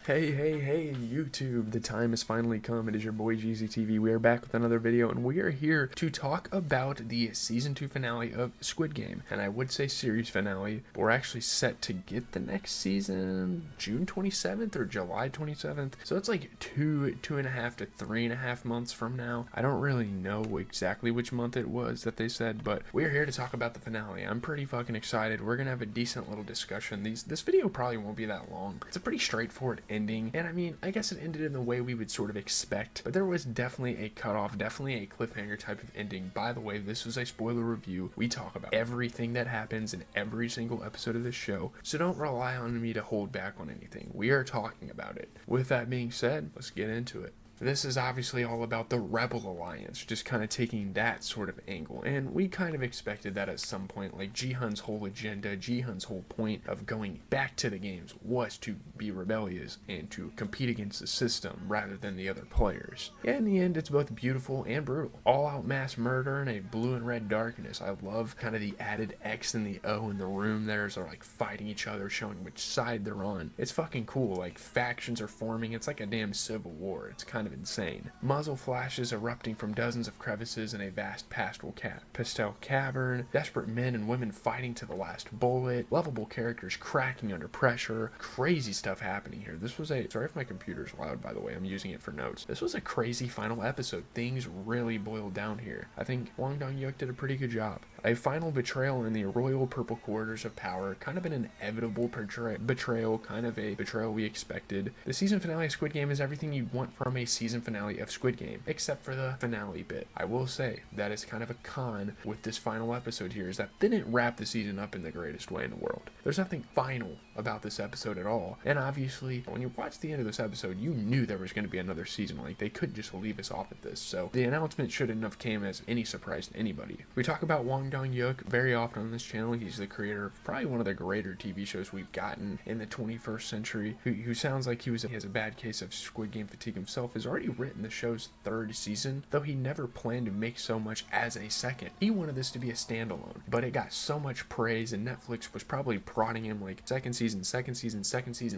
Hey, YouTube, the time has finally come. It is your boy GZTV. We are back with another video, and we are here to talk about the Season 2 finale of Squid Game. And I would say series finale, but we're actually set to get the next season June 27th or July 27th. So it's like two and a half to 3.5 months from now. I don't really know exactly which month it was that they said, but we're here to talk about the finale. I'm pretty fucking excited. We're gonna have a decent little discussion. This video probably won't be that long. It's a pretty straightforward ending, and I mean, I guess it ended in the way we would sort of expect, but there was definitely a cutoff, definitely a cliffhanger type of ending. By the way, this is a spoiler review. We talk about everything that happens in every single episode of this show, so don't rely on me to hold back on anything. We are talking about it. With that being said, let's get into it. This is obviously all about the Rebel Alliance, just kind of taking that sort of angle, and we kind of expected that at some point. Like, Jihan's whole agenda, Jihan's whole point of going back to the games was to be rebellious and to compete against the system rather than the other players. Yeah, in the end, it's both beautiful and brutal. All-out mass murder in a blue and red darkness. I love kind of the added X and the O in the room there, so they're like fighting each other, showing which side they're on. It's fucking cool. Like, factions are forming. It's like a damn civil war. It's kind of insane. Muzzle flashes erupting from dozens of crevices in a vast pastel cavern, desperate men and women fighting to the last bullet, lovable characters cracking under pressure, crazy stuff happening here. This was sorry if my computer's loud, by the way, I'm using it for notes. This was a crazy final episode. Things really boiled down here. I think Wang Dong-yuk did a pretty good job. A final betrayal in the royal purple quarters of power, kind of an inevitable betrayal, kind of a betrayal we expected. The season finale of Squid Game is everything you'd want from a season finale of Squid Game, except for the finale bit. I will say that is kind of a con with this final episode here, is that they didn't wrap the season up in the greatest way in the world. There's nothing final about this episode at all, and obviously when you watch the end of this episode, you knew there was going to be another season. Like, they couldn't just leave us off at this, so the announcement shouldn't have came as any surprise to anybody. We talk about Wang Dong-yuk very often on this channel. He's the creator of probably one of the greater TV shows we've gotten in the 21st century, who sounds like he has a bad case of Squid Game fatigue himself, has already written the show's third season, though he never planned to make so much as a second. He wanted this to be a standalone, but it got so much praise, and Netflix was probably prodding him like, second season,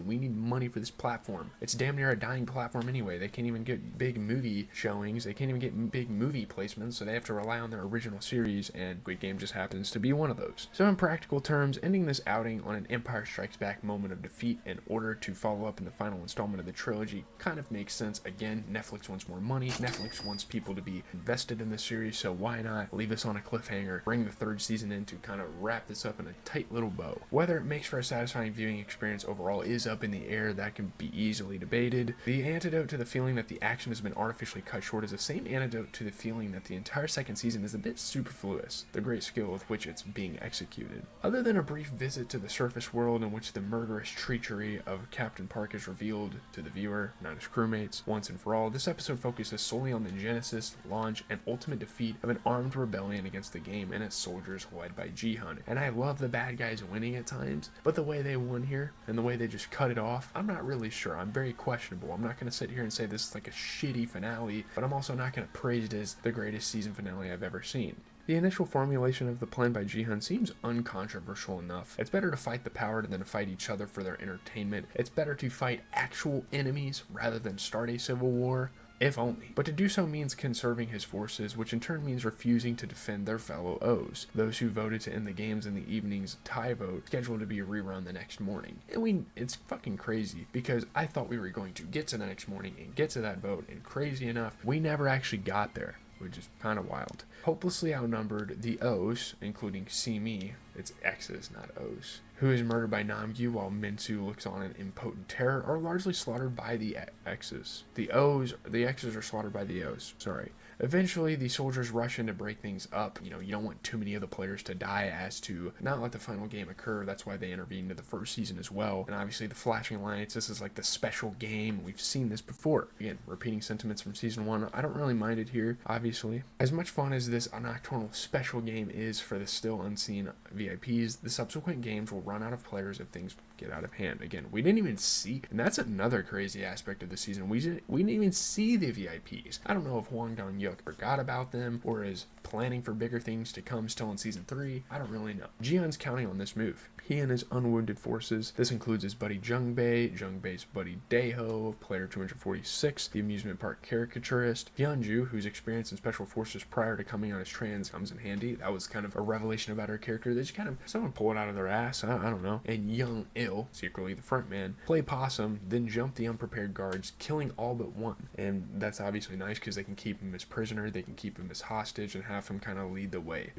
we need money for this platform. It's damn near a dying platform anyway. They can't even get big movie showings, they can't even get big movie placements, so they have to rely on their original series, and Squid Game just happens to be one of those. So in practical terms, ending this outing on an Empire Strikes Back moment of defeat in order to follow up in the final installment of the trilogy kind of makes sense. Again, Netflix wants more money, Netflix wants people to be invested in the series, so why not leave us on a cliffhanger, bring the third season in to kind of wrap this up in a tight little bow. Whether it makes for a satisfying viewing experience overall is up in the air. That can be easily debated. The antidote to the feeling that the action has been artificially cut short is the same antidote to the feeling that the entire second season is a bit superfluous, the great skill with which it's being executed. Other than a brief visit to the surface world in which the murderous treachery of Captain Park is revealed to the viewer, not his crewmates, once and for all, this episode focuses solely on the genesis, launch, and ultimate defeat of an armed rebellion against the game and its soldiers led by Jihan. And I love the bad guys winning at times, but the way they won here, and the way they just cut it off, I'm not really sure. I'm very questionable. I'm not going to sit here and say this is like a shitty finale, but I'm also not going to praise it as the greatest season finale I've ever seen. The initial formulation of the plan by Jihan seems uncontroversial enough. It's better to fight the power than to fight each other for their entertainment. It's better to fight actual enemies rather than start a civil war, if only. But to do so means conserving his forces, which in turn means refusing to defend their fellow O's, those who voted to end the games in the evening's tie vote, scheduled to be rerun the next morning. And it's fucking crazy, because I thought we were going to get to the next morning and get to that vote, and crazy enough, we never actually got there, which is kind of wild. Hopelessly outnumbered, the O's, including Simi, it's X's, not O's, who is murdered by Namgyu while Minsu looks on in impotent terror, are largely slaughtered by the X's. The X's are slaughtered by the O's, sorry. Eventually, the soldiers rush in to break things up. You don't want too many of the players to die as to not let the final game occur. That's why they intervened in the first season as well. And obviously, the Flashing Alliance, this is like the special game. We've seen this before. Again, repeating sentiments from season 1. I don't really mind it here, obviously. As much fun as this nocturnal special game is for the still unseen VIPs, the subsequent games will run out of players if things get out of hand. Again, we didn't even see, and that's another crazy aspect of the season. We didn't even see the VIPs. I don't know if Hwang Dong-hyuk forgot about them or is planning for bigger things to come still in season 3. I don't really know. Jihyun's counting on this move. He and his unwounded forces. This includes his buddy Jungbei's buddy Daeho, player 246, the amusement park caricaturist, Hyunju, whose experience in special forces prior to coming on as trans comes in handy. That was kind of a revelation about her character. They just kind of, someone pull it out of their ass. I don't know. And Young Il, secretly the front man, play possum, then jump the unprepared guards, killing all but one. And that's obviously nice because they can keep him as prisoner, they can keep him as hostage, and have him kind of lead the way.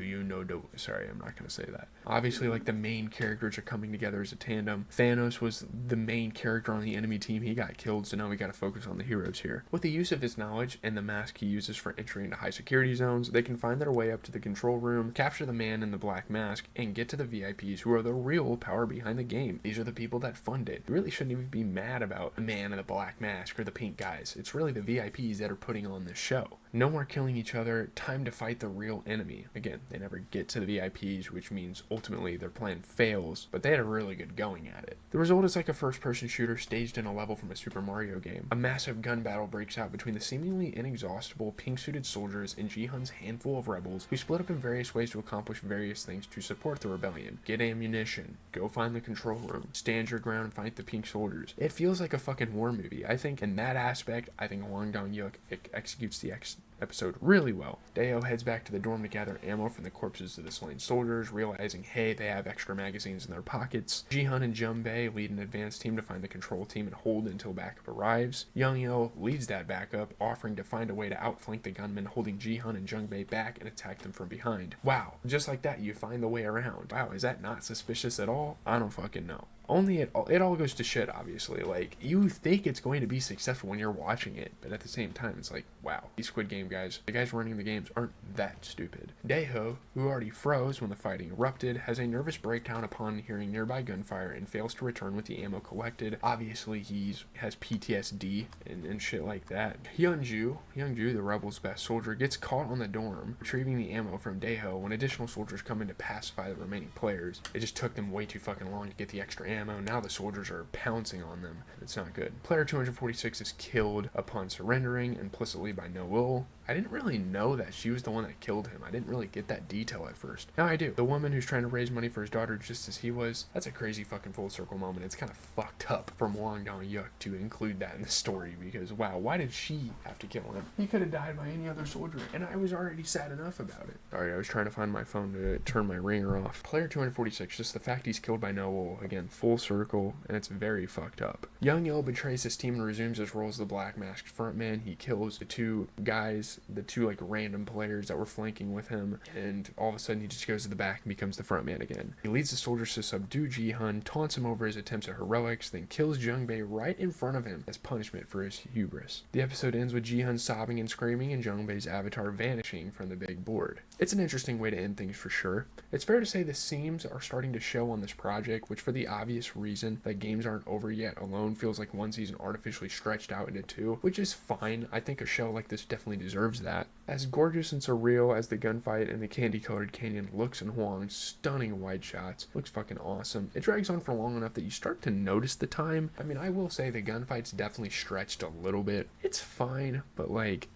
Sorry, I'm not going to say that. Obviously, like, the main characters are coming together as a tandem. Thanos was the main character on the enemy team. He got killed, so now we got to focus on the heroes here. With the use of his knowledge and the mask he uses for entry into high security zones, they can find their way up to the control room, capture the man in the black mask, and get to the VIPs, who are the real power behind the game. These are the people that fund it. You really shouldn't even be mad about the man in the black mask or the pink guys. It's really the VIPs that are putting on this show. No more killing each other, time to fight the real enemy. Again, they never get to the VIPs, which means ultimately their plan fails, but they had a really good going at it. The result is like a first-person shooter staged in a level from a Super Mario game. A massive gun battle breaks out between the seemingly inexhaustible pink-suited soldiers and Jihyun's handful of rebels, who split up in various ways to accomplish various things to support the rebellion. Get ammunition, go find the control room, stand your ground and fight the pink soldiers. It feels like a fucking war movie. I think in that aspect, Hwang Dong-hyuk executes the episode really well. Daeho heads back to the dorm to gather ammo from the corpses of the slain soldiers, realizing, hey, they have extra magazines in their pockets. Jihyun and Junbei lead an advanced team to find the control team and hold until backup arrives. Young-il leads that backup, offering to find a way to outflank the gunmen, holding Jihyun and Junbei back and attack them from behind. Wow, just like that, you find the way around. Wow, is that not suspicious at all? I don't fucking know. Only it all goes to shit, obviously. Like, you think it's going to be successful when you're watching it, but at the same time, it's like, wow, these Squid Game guys, the guys running the games aren't that stupid. Daeho, who already froze when the fighting erupted, has a nervous breakdown upon hearing nearby gunfire and fails to return with the ammo collected. Obviously, he has PTSD and shit like that. Hyunju, the rebel's best soldier, gets caught on the dorm, retrieving the ammo from Daeho when additional soldiers come in to pacify the remaining players. It just took them way too fucking long to get the extra ammo. Now the soldiers are pouncing on them. It's not good. Player 246 is killed upon surrendering implicitly by Noel. I didn't really know that she was the one that killed him. I didn't really get that detail at first. Now I do. The woman who's trying to raise money for his daughter just as he was, that's a crazy fucking full circle moment. It's kind of fucked up from Hwang Dong-hyuk to include that in the story because, wow, why did she have to kill him? He could have died by any other soldier, and I was already sad enough about it. Sorry, I was trying to find my phone to turn my ringer off. Player 246, just the fact he's killed by Noel, again, full circle, and it's very fucked up. Young Il betrays his team and resumes his role as the black masked frontman. He kills the two guys, the two like random players that were flanking with him, and all of a sudden he just goes to the back and becomes the frontman again. He leads the soldiers to subdue Jihyun, taunts him over his attempts at heroics, then kills Jungbei right in front of him as punishment for his hubris. The episode ends with Jihyun sobbing and screaming and Jungbei's avatar vanishing from the big board. It's an interesting way to end things for sure. It's fair to say the seams are starting to show on this project, which for the obvious reason that games aren't over yet alone feels like one season artificially stretched out into two, which is fine. I think a show like this definitely deserves that. As gorgeous and surreal as the gunfight in the candy-colored canyon looks in Hwang's stunning wide shots, looks fucking awesome. It drags on for long enough that you start to notice the time. I mean, I will say the gunfight's definitely stretched a little bit. It's fine, but like,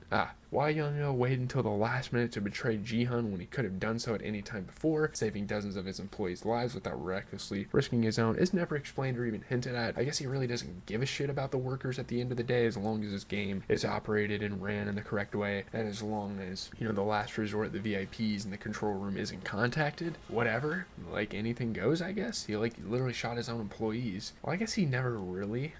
why Young-il wait until the last minute to betray Jihyun when he could have done so at any time before, saving dozens of his employees' lives without recklessly risking his own, is never explained or even hinted at. I guess he really doesn't give a shit about the workers at the end of the day, as long as his game is operated and ran in the correct way, and as long as, you know, the last resort, the VIPs in the control room isn't contacted, whatever, like anything goes, I guess. He like literally shot his own employees. Well, I guess he never really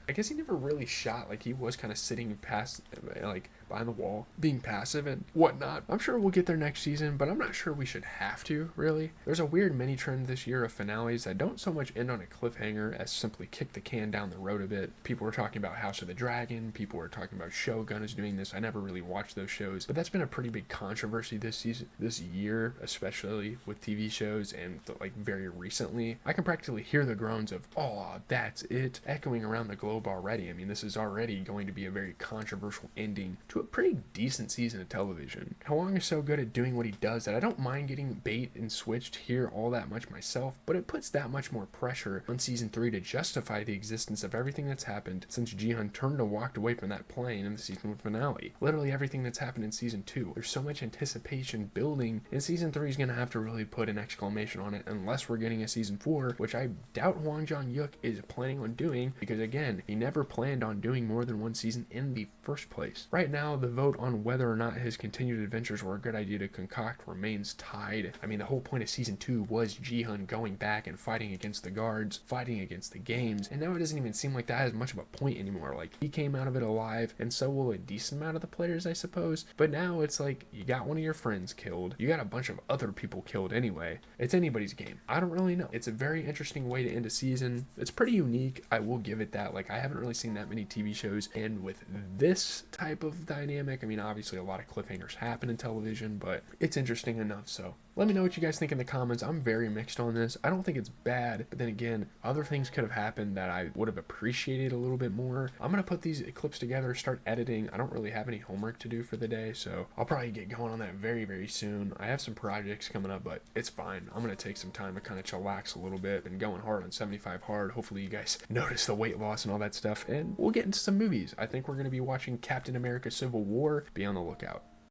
shot, like he was kind of sitting past, like, behind the wall, being passive and whatnot. I'm sure we'll get there next season, but I'm not sure we should have to, really. There's a weird mini trend this year of finales that don't so much end on a cliffhanger as simply kick the can down the road a bit. People were talking about House of the Dragon, people were talking about Shogun is doing this. I never really watched those shows, but that's been a pretty big controversy this year, especially with TV shows, and like very recently. I can practically hear the groans of, oh, that's it, echoing around the globe already. I mean, this is already going to be a very controversial ending to a pretty decent season of television. Hwang is so good at doing what he does that I don't mind getting bait and switched here all that much myself, but it puts that much more pressure on season 3 to justify the existence of everything that's happened since Jihan turned and walked away from that plane in the season finale. Literally everything that's happened in season 2. There's so much anticipation building, and season 3 is going to have to really put an exclamation on it unless we're getting a season 4, which I doubt Hwang Jong-yuk is planning on doing, because again, he never planned on doing more than one season in the first place. Right now, the vote on whether or not his continued adventures were a good idea to concoct remains tied. I mean, the whole point of season 2 was Jihan going back and fighting against the guards, fighting against the games, and now it doesn't even seem like that has much of a point anymore. Like, he came out of it alive, and so will a decent amount of the players, I suppose, but now it's like, you got one of your friends killed, you got a bunch of other people killed anyway. It's anybody's game. I don't really know. It's a very interesting way to end a season. It's pretty unique, I will give it that. Like, I haven't really seen that many TV shows end with this type of dynamic. I mean, obviously a lot of cliffhangers happen in television, but it's interesting enough. So let me know what you guys think in the comments. I'm very mixed on this. I don't think it's bad, but then again, other things could have happened that I would have appreciated a little bit more. I'm gonna put these clips together, start editing. I don't really have any homework to do for the day, so I'll probably get going on that very, very soon. I have some projects coming up, but it's fine. I'm gonna take some time to kind of chillax a little bit. Been going hard on 75 hard. Hopefully you guys notice the weight loss and all that stuff, and we'll get into some movies. I think we're gonna be watching Captain America Civil War. Be on the lookout.